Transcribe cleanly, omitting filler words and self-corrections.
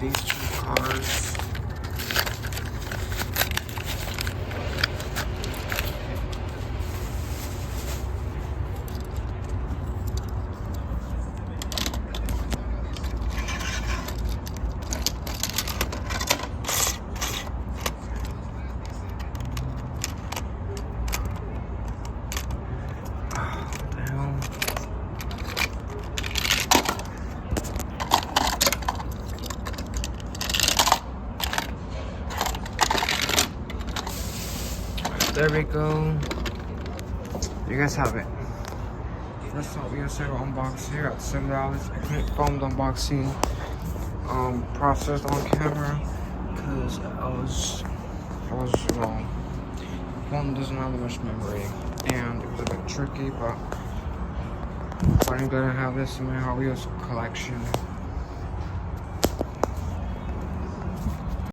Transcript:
these two cars. There we go. You guys have it. That's all we got to unbox here at Citadel Outlets. I couldn't film the unboxing process on camera because I was wrong. Phone doesn't have that much memory and it was a bit tricky, but I'm gonna have this in my Hot Wheels collection.